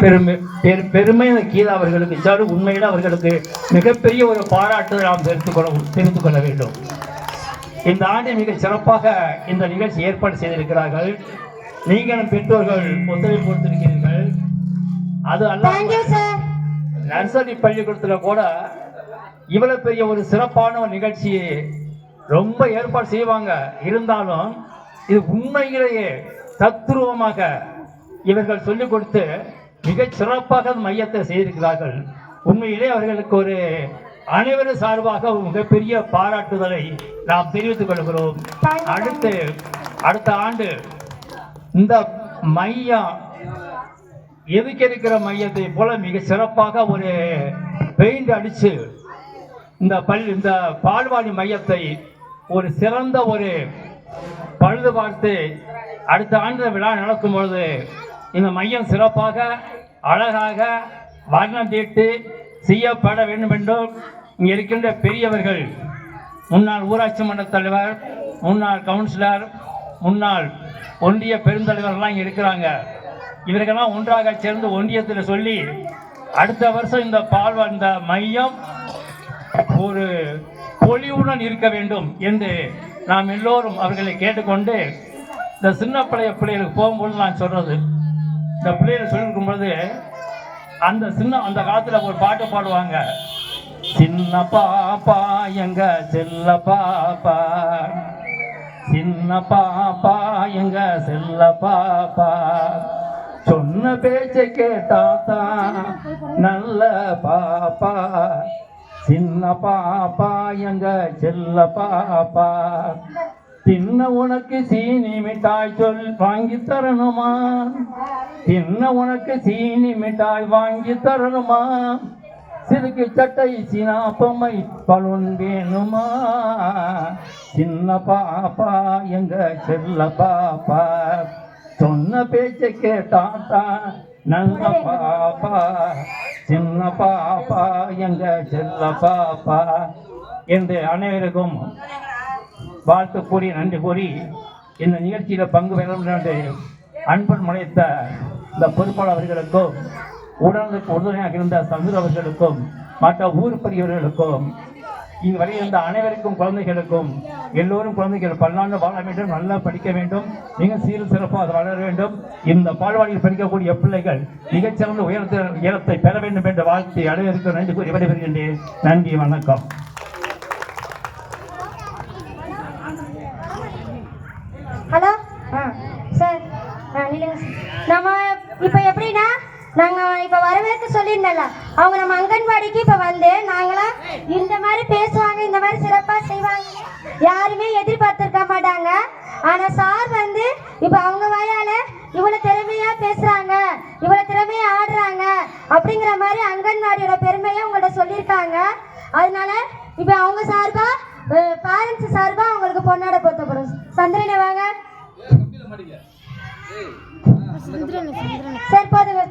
பெருமை கீதா அவர்களுக்கு சார் உண்மையில் அவர்களுக்கு மிகப்பெரிய ஒரு பாராட்டு நாம் தெரிந்து கொள்ள வேண்டும். இந்த ஆண்டு மிக சிறப்பாக இந்த நிகழ்ச்சி ஏற்பாடு செய்திருக்கிறார்கள். நீங்களும் பெற்றோர்கள் ஒத்துழைப்பு கொடுத்திருக்கிறீர்கள். அது அல்ல, நர்சரி பள்ளிக்கூடத்தில் கூட இவ்வளவு பெரிய ஒரு சிறப்பான ஒரு நிகழ்ச்சியை ரொம்ப ஏற்பாடு செய்வாங்க. இருந்தாலும் இது உண்மையிலேயே தத்துருவமாக இவர்கள் சொல்லிக் கொடுத்து மிக சிறப்பாக மையத்தை செய்திருக்கிறார்கள். உண்மையிலே அவர்களுக்கு ஒரு அனைவரும் சார்பாக மிகப்பெரிய பாராட்டுதலை நாம் தெரிவித்துக் கொள்கிறோம். அடுத்த ஆண்டு இந்த மையம் எதுக்கு இருக்கிற மையத்தை போல மிக சிறப்பாக ஒரு பெயிண்ட் அடிச்சு இந்த பால்வாடி மையத்தை ஒரு சிறந்த ஒரு பழுது பார்த்து அடுத்த ஆண்டு விழா நடக்கும் பொழுது இந்த மையம் சிறப்பாக அழகாக வர்ணம் தீட்டு செய்யப்பட வேண்டும் என்றும் இங்கே இருக்கின்ற பெரியவர்கள், முன்னாள் ஊராட்சி மன்ற தலைவர், முன்னாள் கவுன்சிலர், முன்னாள் ஒன்றிய பெருந்தலைவர்கள்லாம் இங்கே இருக்கிறாங்க. இவர்களெல்லாம் ஒன்றாக சேர்ந்து ஒன்றியத்தில் சொல்லி அடுத்த வருஷம் இந்த மையம் ஒரு பொலிவுடன் இருக்க வேண்டும் என்று நாம் எல்லோரும் அவர்களை கேட்டுக்கொண்டு, இந்த சின்ன பிள்ளைகளுக்கு போகும்போது நான் சொல்றது, இந்த பிள்ளைகளை சொல்லியிருக்கும் பொழுது அந்த காலத்தில் ஒரு பாட்டு பாடுவாங்க, சின்ன பாப்பா எங்க செல்ல பாப்பா, சின்ன பாப்பா எங்க செல்ல பாப்பா, சொன்ன பேச்சை கேட்டாதான் நல்ல பாப்பா, சின்ன பாப்பா எங்க செல்ல பாப்பா, தின்ன உனக்கு சீனி மிட்டாய் வாங்கி தரணுமா, தின்ன உனக்கு சீனி மிட்டாய் வாங்கி தரணுமா, சிறுக்கு சட்டை சீனா பொம்மை பலூன் வேணுமா, சின்ன பாப்பா எங்க செல்ல பாப்பா, சொன்ன பேச்சை கேட்டாத்தா நல்ல பாப்பா, சின்ன பாப்பா எங்க செல்ல பாப்பா என்று அனைவருக்கும் வாழ்த்து கூறி நன்றி கூறி இந்த நிகழ்ச்சியில் பங்கு பெற என்று அன்பன் முளைத்த இந்த பொறுப்பாளர் அவர்களுக்கும் உடலுக்கு உறுதுணையாக இருந்த சந்துரு அவர்களுக்கும் மற்ற ஊர் பெரியவர்களுக்கும் இங்கு வரையிருந்த அனைவருக்கும் குழந்தைகளுக்கும் எல்லோரும் குழந்தைகள் பல்லாண்டு வாழ வேண்டும், நல்லா படிக்க வேண்டும், மிக சீரும் சிறப்பாக வளர வேண்டும். இந்த பால்வாடியில் படிக்கக்கூடிய பிள்ளைகள் மிகச்சிறந்த உயரத்தை பெற வேண்டும் என்ற வாழ்த்தை அனைவருக்கும் நன்றி கூறி விடைபெறுகின்றேன். நன்றி, வணக்கம். ஹலோ சார், நம்ம இப்போ எப்படின்னா நாங்கள் இப்போ வரவேற்க சொல்லியிருந்தோம்ல, அவங்க நம்ம அங்கன்வாடிக்கு இப்போ வந்து நாங்களாம் இந்த மாதிரி பேசுவாங்க, இந்த மாதிரி சிறப்பாக செய்வாங்க, யாருமே எதிர்பார்த்துருக்க மாட்டாங்க. ஆனால் சார் வந்து இப்போ அவங்க வாயால் இவ்வளோ திறமையாக பேசுகிறாங்க, இவ்வளோ திறமையாக ஆடுறாங்க அப்படிங்கிற மாதிரி அங்கன்வாடியோட பெருமையை உங்கள்கிட்ட சொல்லியிருக்காங்க. அதனால இப்போ அவங்க சார்பாக பேரண்ட்ஸ் சார்பாக அவங்களுக்கு பொன்னாட போத்தப்படும். சந்திரனை வாங்க. சரி, போதுங்க.